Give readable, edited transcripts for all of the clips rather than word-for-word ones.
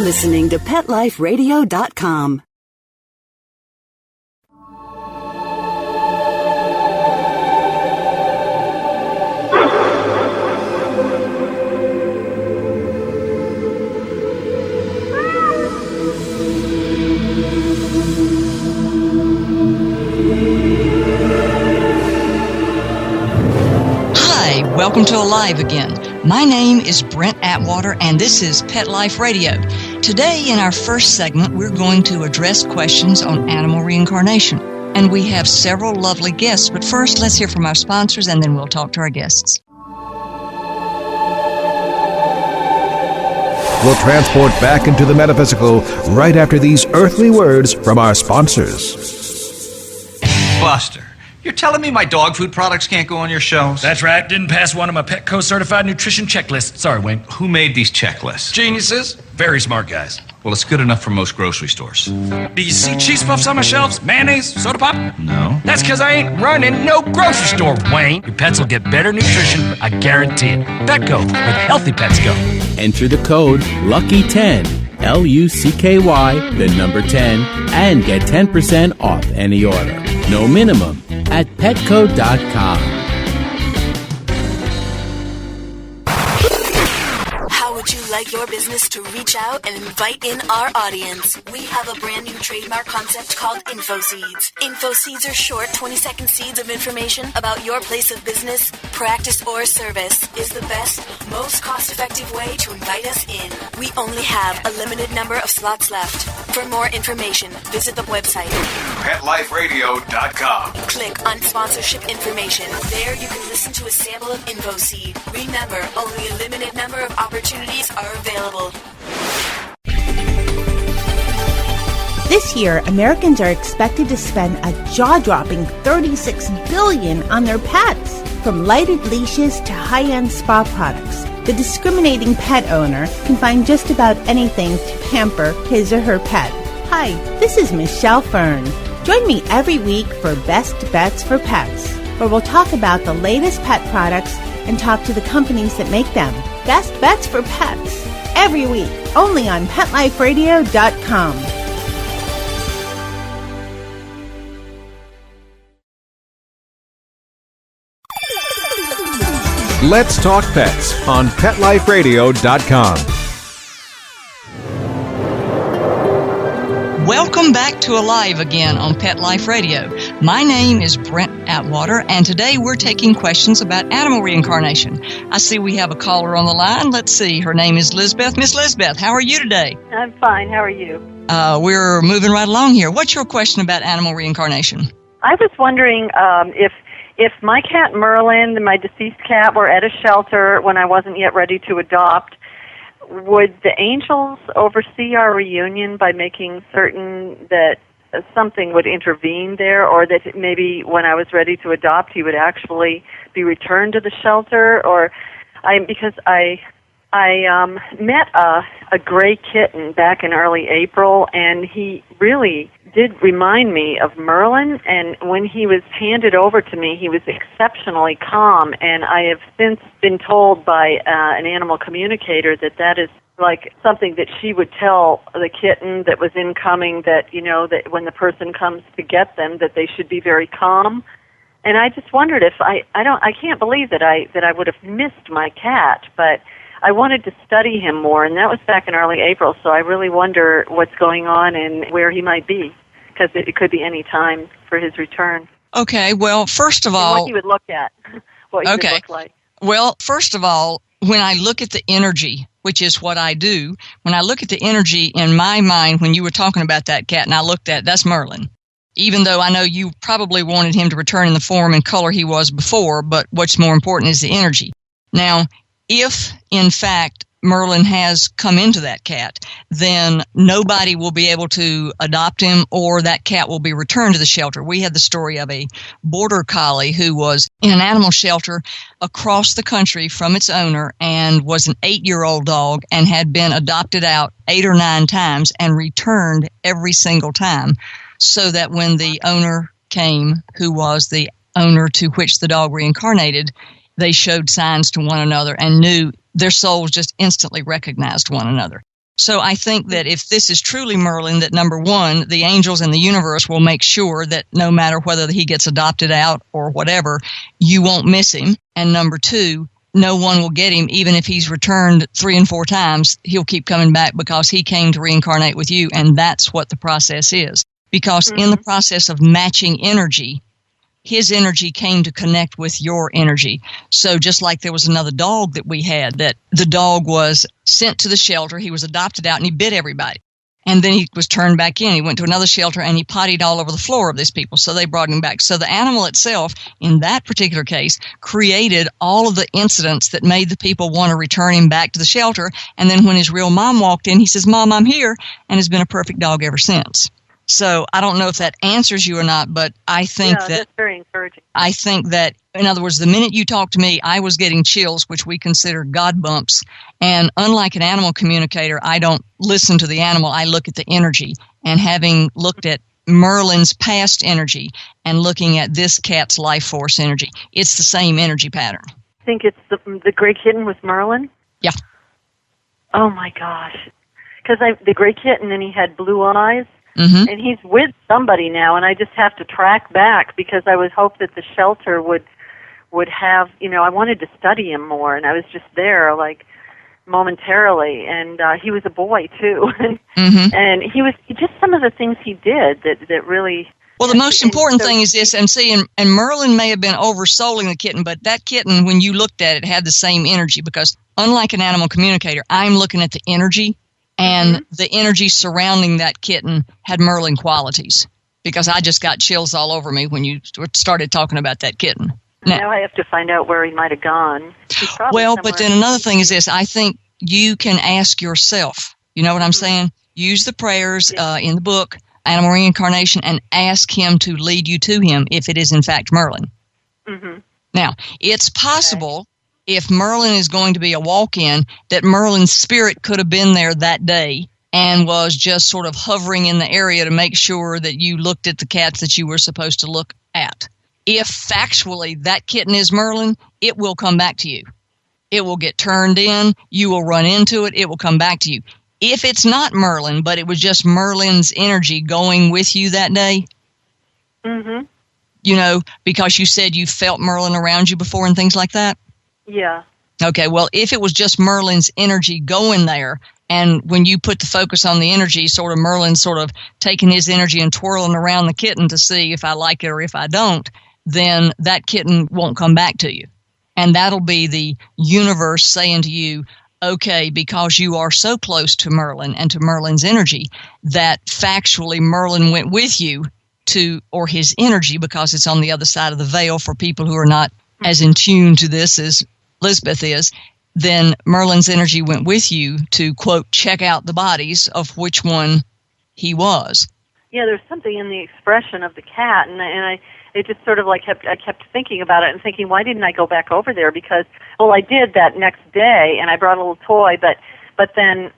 listening to PetLifeRadio.com. Welcome to Alive Again. My name is Brent Atwater, and this is Pet Life Radio. Today, in our first segment, we're going to address questions on animal reincarnation. And we have several lovely guests, but first, let's hear from our sponsors, and then we'll talk to our guests. We'll transport back into the metaphysical right after these earthly words from our sponsors. Buster, you're telling me my dog food products can't go on your shelves? That's right. Didn't pass one of my Petco certified nutrition checklists. Sorry, Wayne. Who made these checklists? Geniuses. Very smart guys. Well, it's good enough for most grocery stores. Do you see cheese puffs on my shelves? Mayonnaise? Soda pop? No. That's because I ain't running no grocery store, Wayne. Your pets will get better nutrition, I guarantee it. Petco, with healthy pets go. Enter the code LUCKY10, LUCKY, the number 10, and get 10% off any order. No minimum at petco.com. How would you like your business to reach out and invite in our audience? We have a brand new trademark concept called InfoSeeds. InfoSeeds are short 20-second seeds of information about your place of business, practice, or service. Is the best, most cost-effective way to invite us in. We only have a limited number of slots left. For more information, visit the website PetLifeRadio.com. Click on sponsorship information. There you can listen to a sample of InfoSeed. Remember, only a limited number of opportunities are available. This year, Americans are expected to spend a jaw-dropping $36 billion on their pets. From lighted leashes to high-end spa products, the discriminating pet owner can find just about anything to pamper his or her pet. Hi, this is Michelle Fern. Join me every week for Best Bets for Pets, where we'll talk about the latest pet products and talk to the companies that make them. Best Bets for Pets, every week, only on PetLifeRadio.com. Let's Talk Pets on PetLifeRadio.com. Welcome back to Alive Again on Pet Life Radio. My name is Brent Atwater, and today we're taking questions about animal reincarnation. I see we have a caller on the line. Let's see. Her name is Lisbeth. Miss Lisbeth, how are you today? I'm fine. How are you? We're moving right along here. What's your question about animal reincarnation? I was wondering if my cat Merlin and my deceased cat were at a shelter when I wasn't yet ready to adopt, would the angels oversee our reunion by making certain that something would intervene there, or that maybe when I was ready to adopt, he would actually be returned to the shelter? Or because I met a gray kitten back in early April, and he really did remind me of Merlin, and when he was handed over to me, he was exceptionally calm, and I have since been told by an animal communicator that is like something that she would tell the kitten that was incoming, that, you know, that when the person comes to get them, that they should be very calm. And I just wondered if I can't believe that I would have missed my cat, but I wanted to study him more, and that was back in early April, so I really wonder what's going on and where he might be, because it could be any time for his return. Okay, well, first of all... And what he would look at, what he would look like. Well, first of all, when I look at the energy, which is what I do, when I look at the energy in my mind when you were talking about that cat, and I looked at, that's Merlin. Even though I know you probably wanted him to return in the form and color he was before, but what's more important is the energy. Now, if, in fact, Merlin has come into that cat, then nobody will be able to adopt him, or that cat will be returned to the shelter. We had the story of a border collie who was in an animal shelter across the country from its owner and was an 8-year-old dog and had been adopted out 8 or 9 times and returned every single time, so that when the owner came, who was the owner to which the dog reincarnated, they showed signs to one another and knew their souls just instantly recognized one another. So I think that if this is truly Merlin, that number one, the angels and the universe will make sure that no matter whether he gets adopted out or whatever, you won't miss him. And number two, no one will get him, even if he's returned 3 and 4 times, he'll keep coming back because he came to reincarnate with you. And that's what the process is. Because in the process of matching energy, his energy came to connect with your energy. So just like there was another dog that we had, that the dog was sent to the shelter, he was adopted out, and he bit everybody. And then he was turned back in. He went to another shelter, and he pottied all over the floor of these people. So they brought him back. So the animal itself, in that particular case, created all of the incidents that made the people want to return him back to the shelter. And then when his real mom walked in, he says, "Mom, I'm here," and has been a perfect dog ever since. So I don't know if that answers you or not, but I think that's very encouraging. I think that, in other words, the minute you talked to me, I was getting chills, which we consider God bumps. And unlike an animal communicator, I don't listen to the animal. I look at the energy. And having looked at Merlin's past energy and looking at this cat's life force energy, it's the same energy pattern. I think it's the gray kitten was Merlin? Yeah. Oh, my gosh. Because the gray kitten, and he had blue eyes. Mm-hmm. And he's with somebody now, and I just have to track back because I would hope that the shelter would have, I wanted to study him more, and I was just there, like, momentarily, and he was a boy, too. And he was, just some of the things he did that really... Well, the most important thing is this, and Merlin may have been oversouling the kitten, but that kitten, when you looked at it, had the same energy, because unlike an animal communicator, I'm looking at the energy, and the energy surrounding that kitten had Merlin qualities, because I just got chills all over me when you started talking about that kitten. Now I have to find out where he might have gone. Well, but then another thing is this. I think you can ask yourself, you know what I'm saying? Use the prayers in the book, Animal Reincarnation, and ask him to lead you to him if it is in fact Merlin. Now, it's possible... if Merlin is going to be a walk-in, that Merlin's spirit could have been there that day and was just sort of hovering in the area to make sure that you looked at the cats that you were supposed to look at. If factually that kitten is Merlin, it will come back to you. It will get turned in. You will run into it. It will come back to you. If it's not Merlin, but it was just Merlin's energy going with you that day, because you said you felt Merlin around you before and things like that, yeah. Okay, well, if it was just Merlin's energy going there, and when you put the focus on the energy, sort of Merlin sort of taking his energy and twirling around the kitten to see if I like it or if I don't, then that kitten won't come back to you. And that'll be the universe saying to you, okay, because you are so close to Merlin and to Merlin's energy, that factually Merlin went with you or his energy, because it's on the other side of the veil for people who are not as in tune to this as Lisbeth is, then Merlin's energy went with you to, quote, check out the bodies of which one he was. Yeah, there's something in the expression of the cat, and it just sort of like I kept thinking about it and thinking, why didn't I go back over there? Because, I did that next day, and I brought a little toy, but then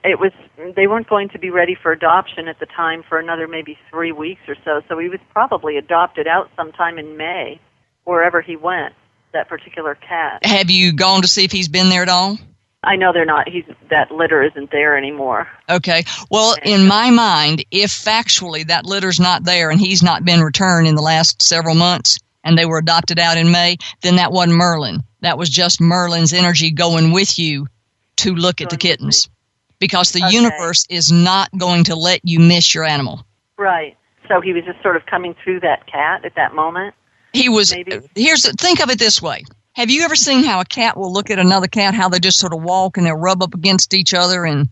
they weren't going to be ready for adoption at the time for another maybe 3 weeks or so, so he was probably adopted out sometime in May, wherever he went. That particular cat. Have you gone to see if he's been there at all? I know they're not. That litter isn't there anymore. Okay. Well, in my mind, if factually that litter's not there and he's not been returned in the last several months and they were adopted out in May, then that wasn't Merlin. That was just Merlin's energy going with you to look at the kittens. Because the universe is not going to let you miss your animal. Right. So he was just sort of coming through that cat at that moment? He was, think of it this way. Have you ever seen how a cat will look at another cat, how they just sort of walk and they'll rub up against each other and,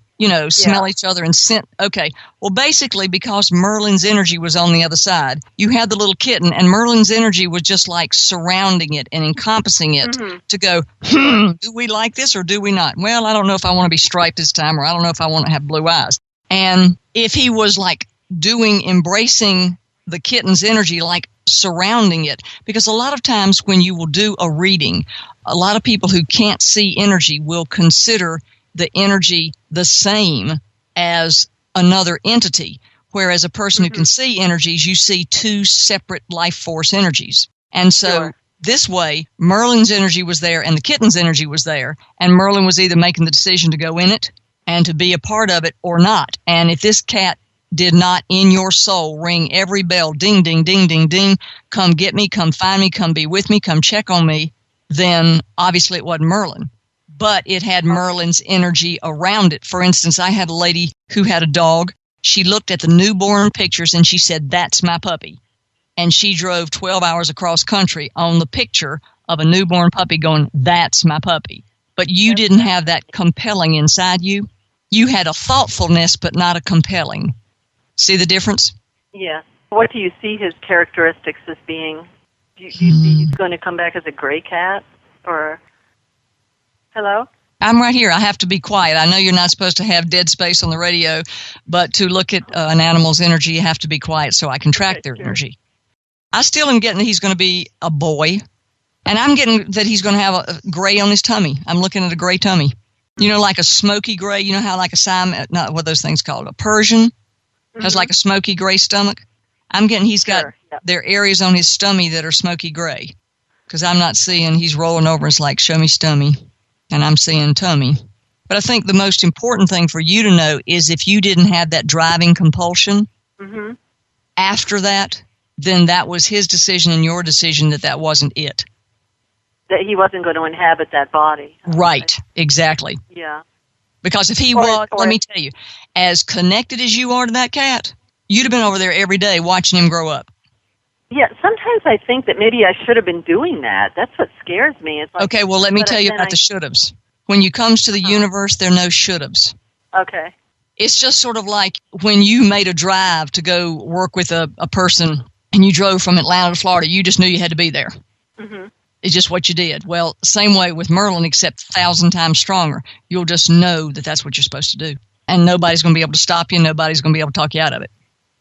smell each other and scent? Okay. Well, basically, because Merlin's energy was on the other side, you had the little kitten, and Merlin's energy was just like surrounding it and encompassing it to go, do we like this or do we not? Well, I don't know if I want to be striped this time, or I don't know if I want to have blue eyes. And if he was like embracing the kitten's energy, like surrounding it, because a lot of times when you will do a reading, a lot of people who can't see energy will consider the energy the same as another entity, whereas a person who can see energies, you see two separate life force energies. And so this way, Merlin's energy was there and the kitten's energy was there, and Merlin was either making the decision to go in it and to be a part of it or not. And if this cat did not in your soul ring every bell, ding, ding, ding, ding, ding, come get me, come find me, come be with me, come check on me, then obviously it wasn't Merlin. But it had Merlin's energy around it. For instance, I had a lady who had a dog. She looked at the newborn pictures and she said, "That's my puppy." And she drove 12 hours across country on the picture of a newborn puppy going, "That's my puppy." But you didn't have that compelling inside you. You had a thoughtfulness, but not a compelling. See the difference? Yeah. What do you see his characteristics as being? Do you see he's going to come back as a gray cat? Or, hello? I'm right here. I have to be quiet. I know you're not supposed to have dead space on the radio, but to look at an animal's energy, you have to be quiet so I can track their energy. I still am getting that he's going to be a boy, and I'm getting that he's going to have a gray on his tummy. I'm looking at a gray tummy. You know, like a smoky gray. You know how like a Siam, not what those things called, a Persian has like a smoky gray stomach. I'm getting he's got there are areas on his stomach that are smoky gray, because I'm not seeing he's rolling over. It's like, show me stomach, and I'm seeing tummy. But I think the most important thing for you to know is if you didn't have that driving compulsion after that, then that was his decision and your decision that wasn't it. That he wasn't going to inhabit that body. Right, exactly. Yeah. Because if he was, let me tell you, as connected as you are to that cat, you'd have been over there every day watching him grow up. Yeah, sometimes I think that maybe I should have been doing that. That's what scares me. It's like, okay, well, let me tell you about the should-haves. When you comes to the universe, there are no should-haves. Okay. It's just sort of like when you made a drive to go work with a person and you drove from Atlanta to Florida, you just knew you had to be there. It's just what you did. Well, same way with Merlin, except 1,000 times stronger. You'll just know that that's what you're supposed to do. And nobody's going to be able to stop you. Nobody's going to be able to talk you out of it.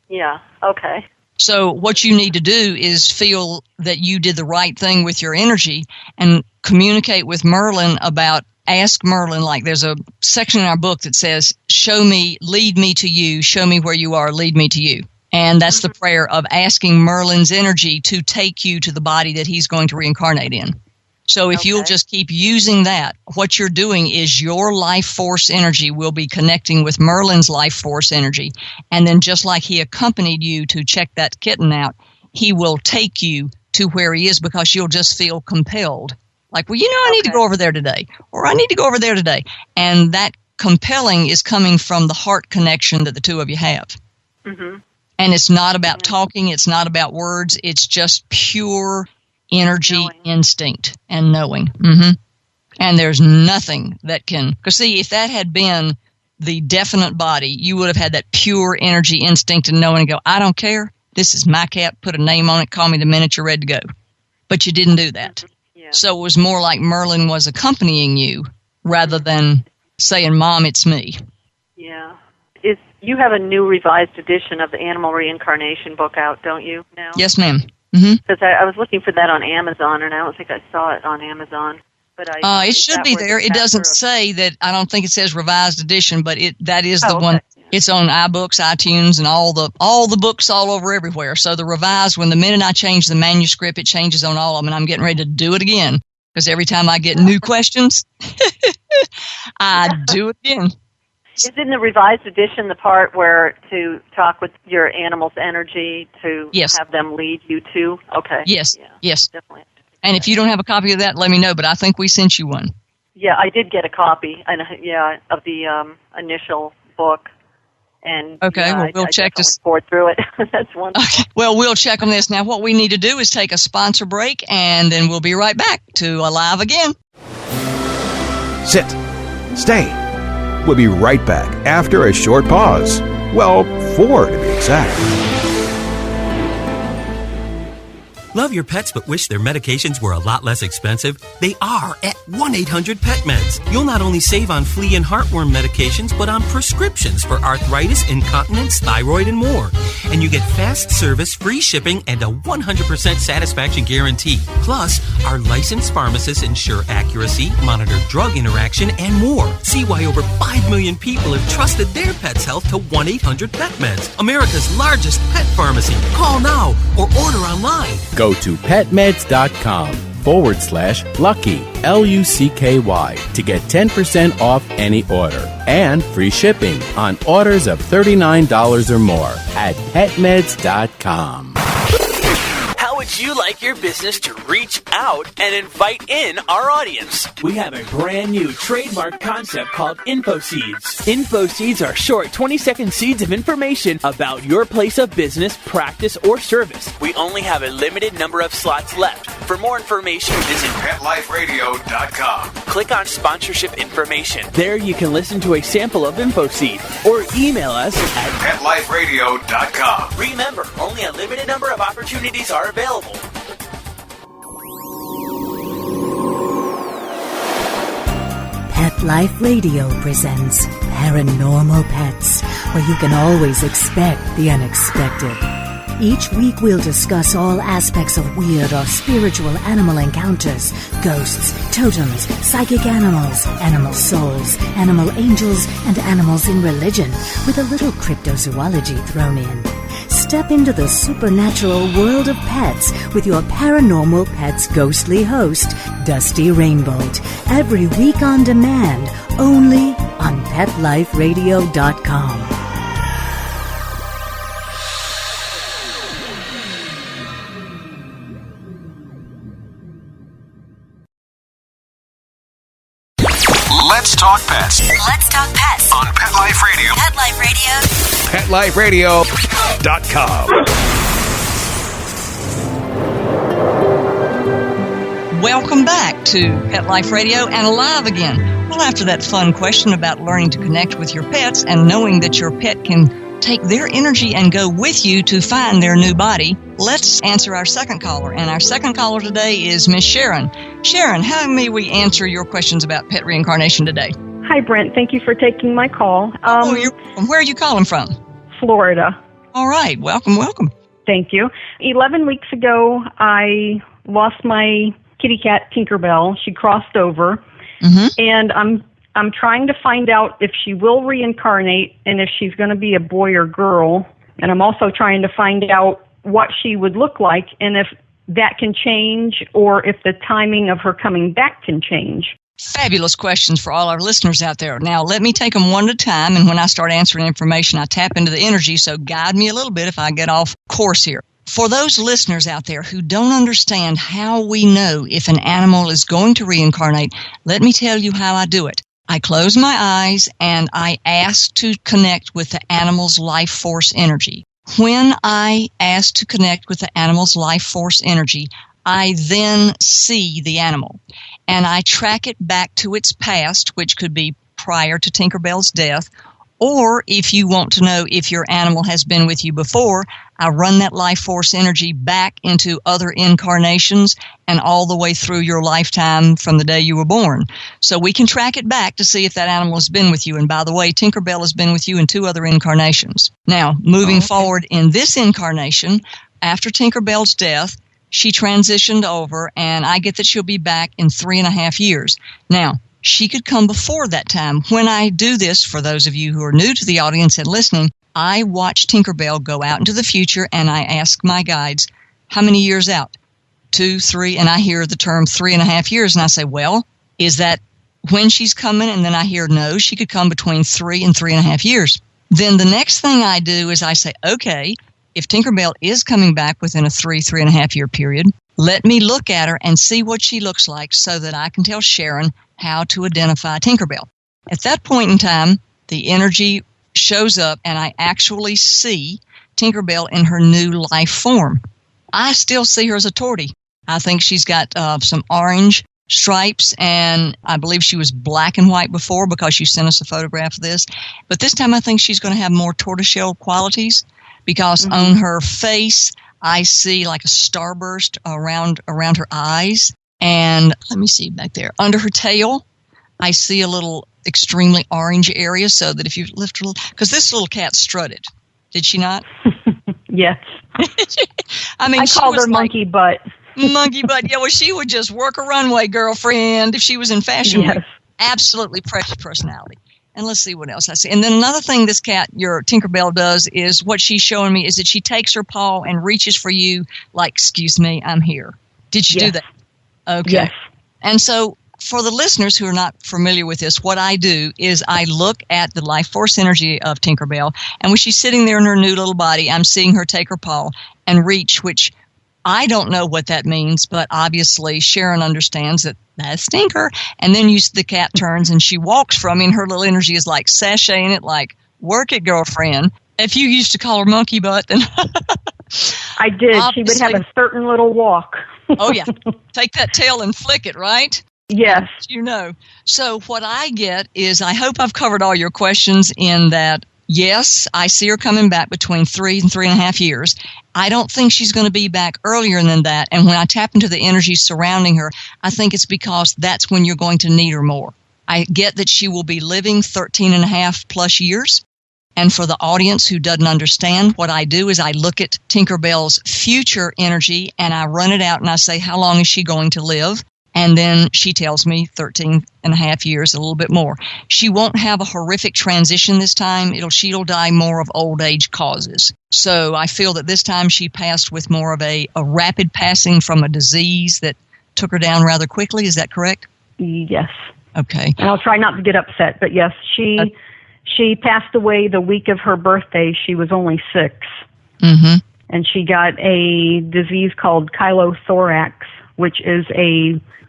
Yeah, okay. So what you need to do is feel that you did the right thing with your energy and communicate with Merlin about, ask Merlin, like there's a section in our book that says, show me, lead me to you, show me where you are, lead me to you. And that's the prayer of asking Merlin's energy to take you to the body that he's going to reincarnate in. So if you'll just keep using that, what you're doing is your life force energy will be connecting with Merlin's life force energy. And then just like he accompanied you to check that kitten out, he will take you to where he is because you'll just feel compelled. Like, well, I need to go over there today, or I need to go over there today. And that compelling is coming from the heart connection that the two of you have. And it's not about talking. It's not about words. It's just pure energy, instinct, and knowing. And there's nothing that can, because see, if that had been the definite body, you would have had that pure energy, instinct, and knowing and go, I don't care. This is my cat. Put a name on it. Call me the minute you're ready to go. But you didn't do that. So it was more like Merlin was accompanying you rather than saying, Mom, it's me. Yeah. You have a new revised edition of the Animal Reincarnation book out, don't you, now? Yes, ma'am. Because I was looking for that on Amazon, and I don't think I saw it on Amazon. But it should be there. It doesn't say that. I don't think it says revised edition, but that is the one. It's on iBooks, iTunes, and all the books all over everywhere. So the revised, the minute I change the manuscript, it changes on all of them, and I'm getting ready to do it again because every time I get new questions, I do it again. Is in the revised edition the part where to talk with your animal's energy to have them lead you to? Okay. Yes. Yeah, yes. Definitely. And if you don't have a copy of that, let me know. But I think we sent you one. Yeah, I did get a copy. Of the initial book. And we'll check to forward through it. That's wonderful. Okay. Well, we'll check on this now. What we need to do is take a sponsor break, and then we'll be right back to Alive Again. Sit. Stay. We'll be right back after a short pause. Well, 4 to be exact. Love your pets but wish their medications were a lot less expensive? They are at 1-800-PET-MEDS. You'll not only save on flea and heartworm medications, but on prescriptions for arthritis, incontinence, thyroid, and more. And you get fast service, free shipping, and a 100% satisfaction guarantee. Plus, our licensed pharmacists ensure accuracy, monitor drug interaction, and more. See why over 5 million people have trusted their pet's health to 1-800-PET-MEDS, America's largest pet pharmacy. Call now or order online. Go to petmeds.com/lucky, LUCKY, to get 10% off any order. and free shipping on orders of $39 or more at PetMeds.com. How would you like your business to reach out and invite in our audience? We have a brand new trademark concept called Info Seeds. Info Seeds are short 20-second seeds of information about your place of business, practice, or service. We only have a limited number of slots left. For more information, visit PetLifeRadio.com. Click on sponsorship information. There you can listen to a sample of Info Seed or email us at PetLifeRadio.com. Remember, only a limited number of opportunities are available. Pet Life Radio presents Paranormal Pets, where you can always expect the unexpected. Each week we'll discuss all aspects of weird or spiritual animal encounters, ghosts, totems, psychic animals, animal souls, animal angels, and animals in religion, with a little cryptozoology thrown in. Step into the supernatural world of pets with your Paranormal Pets ghostly host, Dusty Rainbolt, every week on demand, only on PetLifeRadio.com. Let's talk pets Let's talk pets on Pet Life Radio. Pet Life Radio. PetLifeRadio.com. Welcome back to Pet Life Radio and Alive Again. Well, after that fun question about learning to connect with your pets and knowing that your pet can take their energy and go with you to find their new body, let's answer our second caller. And our second caller today is Miss Sharon. Sharon, how may we answer your questions about pet reincarnation today? Hi, Brent. Thank you for taking my call. Where are you calling from? Florida. All right. Welcome. Thank you. 11 weeks ago, I lost my kitty cat, Tinkerbell. She crossed over. And I'm trying to find out if she will reincarnate and if she's going to be a boy or girl. And I'm also trying to find out what she would look like and if that can change or if the timing of her coming back can change. Fabulous questions for all our listeners out there. Now, let me take them one at a time, and when I start answering information, I tap into the energy, so guide me a little bit if I get off course here. For those listeners out there who don't understand how we know if an animal is going to reincarnate, let me tell you how I do it. I close my eyes and I ask to connect with the animal's life force energy. When I ask to connect with the animal's life force energy, I then see the animal and I track it back to its past, which could be prior to Tinkerbell's death, or if you want to know if your animal has been with you before, I run that life force energy back into other incarnations and all the way through your lifetime from the day you were born. So we can track it back to see if that animal has been with you. And by the way, Tinkerbell has been with you in 2 other incarnations. Now, moving forward in this incarnation, after Tinkerbell's death, she transitioned over, and I get that she'll be back in 3.5 years. Now, she could come before that time. When I do this, for those of you who are new to the audience and listening, I watch Tinkerbell go out into the future, and I ask my guides, how many years out? 2, 3, and I hear the term 3.5 years, and I say, well, is that when she's coming? And then I hear, no, she could come between 3 and 3.5 years. Then the next thing I do is I say, okay, if Tinkerbell is coming back within a 3.5 year period, let me look at her and see what she looks like so that I can tell Sharon how to identify Tinkerbell. At that point in time, the energy shows up and I actually see Tinkerbell in her new life form. I still see her as a tortie. I think she's got some orange stripes, and I believe she was black and white before because you sent us a photograph of this. But this time I think she's going to have more tortoiseshell qualities because on her face I see like a starburst around her eyes. And let me see back there. Under her tail, I see a little extremely orange area, so that if you lift her, because this little cat strutted. Did she not? Yes. I mean, I called her Monkey Butt. Monkey Butt. Yeah, well, she would just work a runway, girlfriend, if she was in fashion. Yes. Absolutely precious personality. And let's see what else I see. And then another thing this cat, your Tinkerbell, does is what she's showing me is that she takes her paw and reaches for you like, excuse me, I'm here. Did she do that? Okay. Yes. And so for the listeners who are not familiar with this, what I do is I look at the life force energy of Tinkerbell, and when she's sitting there in her new little body, I'm seeing her take her paw and reach, which I don't know what that means, but obviously Sharon understands that that's Tinker. And then the cat turns and she walks from me, and her little energy is like sashaying it, like, work it, girlfriend. If you used to call her monkey butt, then I did. She would have a certain little walk. Oh, yeah. Take that tail and flick it, right? Yes. You know. So what I get is, I hope I've covered all your questions in that. Yes, I see her coming back between 3 and 3.5 years. I don't think she's going to be back earlier than that. And when I tap into the energy surrounding her, I think it's because that's when you're going to need her more. I get that she will be living 13.5 plus years. And for the audience who doesn't understand, what I do is I look at Tinkerbell's future energy and I run it out and I say, how long is she going to live? And then she tells me 13.5 years, a little bit more. She won't have a horrific transition this time. She'll die more of old age causes. So I feel that this time she passed with more of a rapid passing from a disease that took her down rather quickly. Is that correct? Yes. Okay. And I'll try not to get upset, but yes, she passed away the week of her birthday. She was only 6. Mm-hmm. And she got a disease called chylothorax, which is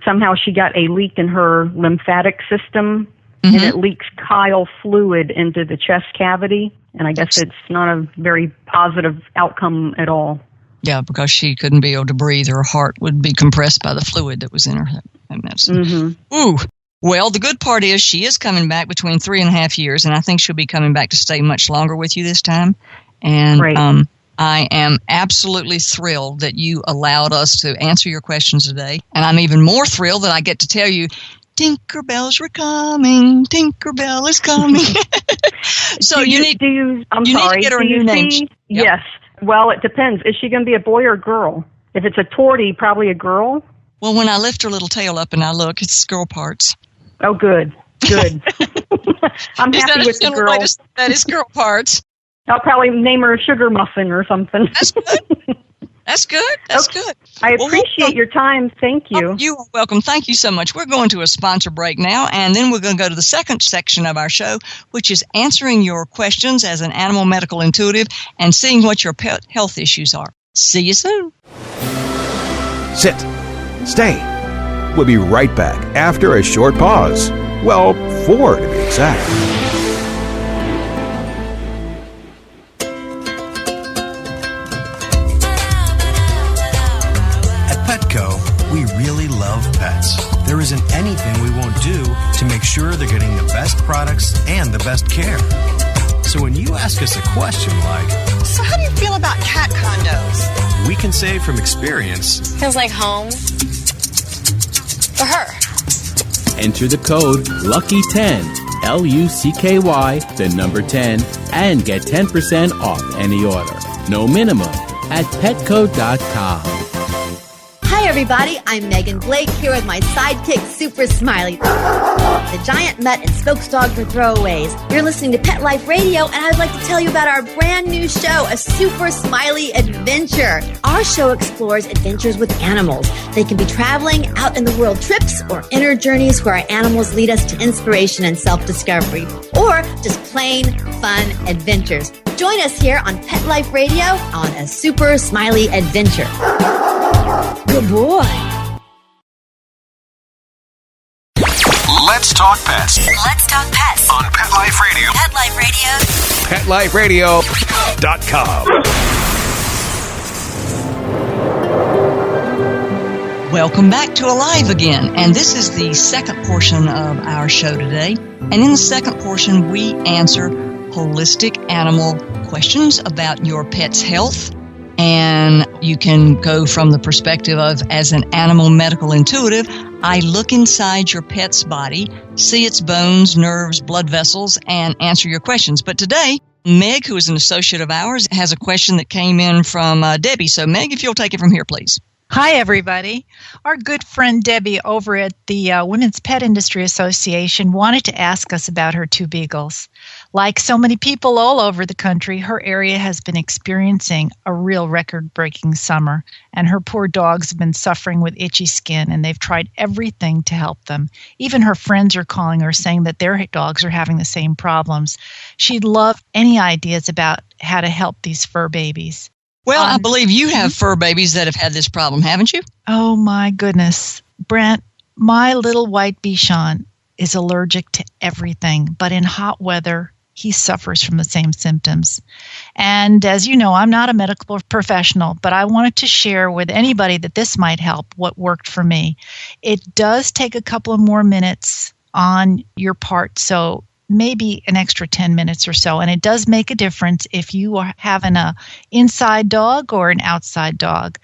somehow she got a leak in her lymphatic system, and it leaks chyle fluid into the chest cavity. And I guess it's not a very positive outcome at all. Yeah, because she couldn't be able to breathe. Her heart would be compressed by the fluid that was in her. And that's, ooh. Well, the good part is she is coming back between 3.5 years, and I think she'll be coming back to stay much longer with you this time. And I am absolutely thrilled that you allowed us to answer your questions today. And I'm even more thrilled that I get to tell you, Tinkerbells are coming. Tinkerbell is coming. So you need to get her a new name. Yes. Well, it depends. Is she going to be a boy or a girl? If it's a tortie, probably a girl. Well, when I lift her little tail up and I look, it's girl parts. Oh, good. Good. I'm happy with the girl. That is girl parts. I'll probably name her a sugar muffin or something. That's good. That's good. That's good. I appreciate your time. Thank you. Oh, you are welcome. Thank you so much. We're going to a sponsor break now, and then we're going to go to the second section of our show, which is answering your questions as an animal medical intuitive and seeing what your pet health issues are. See you soon. Sit. Stay. We'll be right back after a short pause. Well, 4 to be exact. We really love pets. There isn't anything we won't do to make sure they're getting the best products and the best care. So when you ask us a question like, so how do you feel about cat condos? We can say from experience, feels like home for her. Enter the code LUCKY10, LUCKY, the number 10, and get 10% off any order. No minimum at petco.com. Hi everybody, I'm Megan Blake here with my sidekick Super Smiley, the giant mutt and spokes dog for throwaways. You're listening to Pet Life Radio, and I'd like to tell you about our brand new show, A Super Smiley Adventure. Our show explores adventures with animals. They can be traveling, out in the world trips, or inner journeys where our animals lead us to inspiration and self-discovery, or just plain fun adventures. Join us here on Pet Life Radio on A Super Smiley Adventure. Good boy. Let's talk pets. Let's talk pets On Pet Life Radio. Pet Life Radio. PetLifeRadio.com. Welcome back to Alive Again, and this is the second portion of our show today. And in the second portion, we answer holistic animal questions about your pet's health. And you can go from the perspective of, as an animal medical intuitive, I look inside your pet's body, see its bones, nerves, blood vessels, and answer your questions. But today, Meg, who is an associate of ours, has a question that came in from Debbie. So, Meg, if you'll take it from here, please. Hi, everybody. Our good friend Debbie over at the Women's Pet Industry Association wanted to ask us about her 2 beagles. Like so many people all over the country, her area has been experiencing a real record-breaking summer, and her poor dogs have been suffering with itchy skin, and they've tried everything to help them. Even her friends are calling her saying that their dogs are having the same problems. She'd love any ideas about how to help these fur babies. Well, I believe you have fur babies that have had this problem, haven't you? Oh, my goodness. Brent, my little white Bichon is allergic to everything, but in hot weather, he suffers from the same symptoms. And as you know, I'm not a medical professional, but I wanted to share with anybody that this might help what worked for me. It does take a couple of more minutes on your part, so maybe an extra 10 minutes or so. And it does make a difference if you are having an inside dog or an outside dog.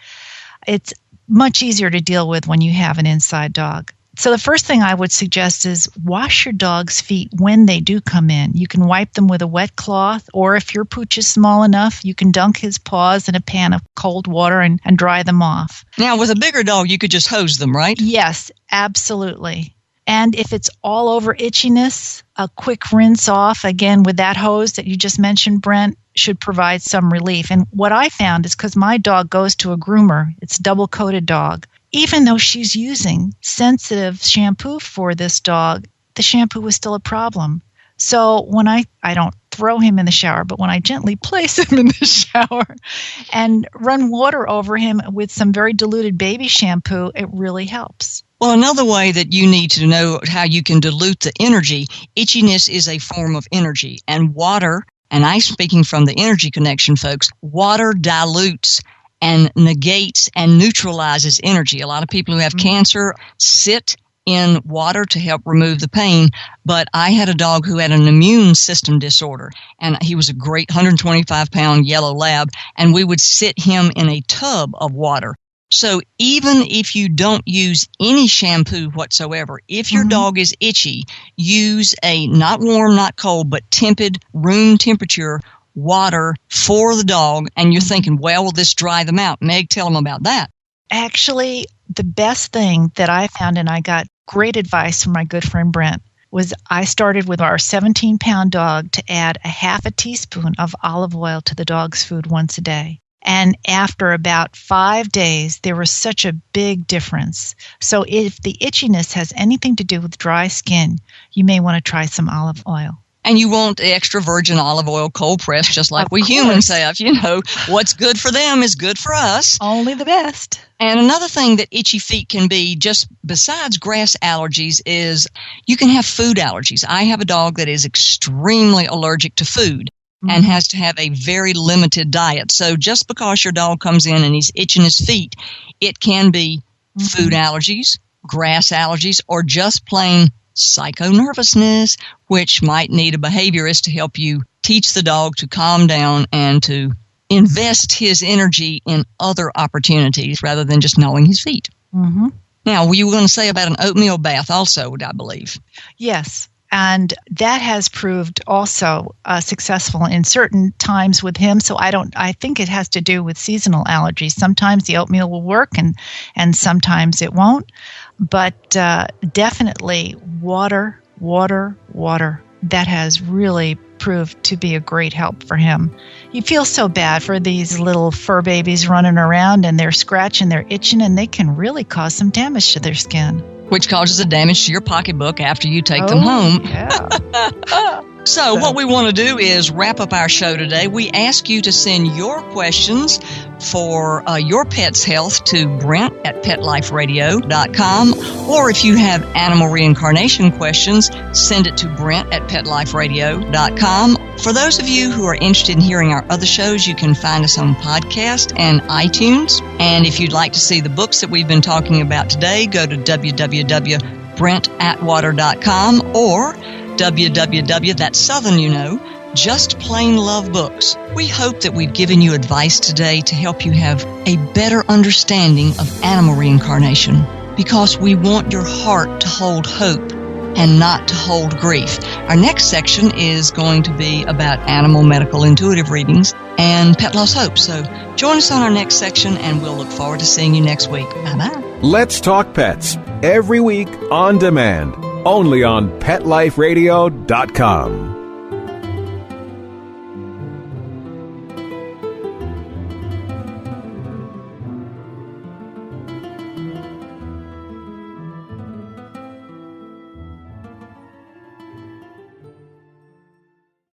It's much easier to deal with when you have an inside dog. So the first thing I would suggest is wash your dog's feet when they do come in. You can wipe them with a wet cloth, or if your pooch is small enough, you can dunk his paws in a pan of cold water and dry them off. Now, with a bigger dog, you could just hose them, right? Yes, absolutely. And if it's all over itchiness, a quick rinse off, again, with that hose that you just mentioned, Brent, should provide some relief. And what I found is because my dog goes to a groomer, it's a double-coated dog, even though she's using sensitive shampoo for this dog, the shampoo was still a problem. So when I don't throw him in the shower, but when I gently place him in the shower and run water over him with some very diluted baby shampoo, it really helps. Well, another way that you need to know how you can dilute the energy, itchiness is a form of energy. And water, and I'm speaking from the energy connection, folks, water dilutes and negates and neutralizes energy. A lot of people who have cancer sit in water to help remove the pain, but I had a dog who had an immune system disorder, and he was a great 125-pound yellow lab, and we would sit him in a tub of water. So even if you don't use any shampoo whatsoever, if your dog is itchy, use a not warm, not cold, but tepid room temperature water for the dog. And you're thinking, well, will this dry them out? Meg, tell them about that. Actually, the best thing that I found, and I got great advice from my good friend Brent, was I started with our 17-pound dog to add a half a teaspoon of olive oil to the dog's food once a day. And after about 5 days, there was such a big difference. So if the itchiness has anything to do with dry skin, you may want to try some olive oil. And you want extra virgin olive oil cold pressed, just like we humans have. You know, what's good for them is good for us. Only the best. And another thing that itchy feet can be, just besides grass allergies, is you can have food allergies. I have a dog that is extremely allergic to food and has to have a very limited diet. So just because your dog comes in and he's itching his feet, it can be food allergies, grass allergies, or just plain psychonervousness, which might need a behaviorist to help you teach the dog to calm down and to invest his energy in other opportunities rather than just gnawing his feet. Now, you were going to say about an oatmeal bath also, I believe. Yes. And that has proved also successful in certain times with him. So I think it has to do with seasonal allergies. Sometimes the oatmeal will work and sometimes it won't. But definitely water. That has really proved to be a great help for him. You feel so bad for these little fur babies running around, and they're scratching, they're itching, and they can really cause some damage to their skin. Which causes a damage to your pocketbook after you take them home. Yeah. So what we want to do is wrap up our show today. We ask you to send your questions for your pet's health to Brent at PetLifeRadio.com. Or if you have animal reincarnation questions, send it to Brent at PetLifeRadio.com. For those of you who are interested in hearing our other shows, you can find us on podcast and iTunes. And if you'd like to see the books that we've been talking about today, go to www.brentatwater.com or Just Plain Love Books. We hope that we've given you advice today to help you have a better understanding of animal reincarnation, because we want your heart to hold hope and not to hold grief. Our next section is going to be about animal medical intuitive readings and pet loss hope. So join us on our next section, and we'll look forward to seeing you next week. Bye-bye. Let's Talk Pets, every week on demand, only on PetLifeRadio.com.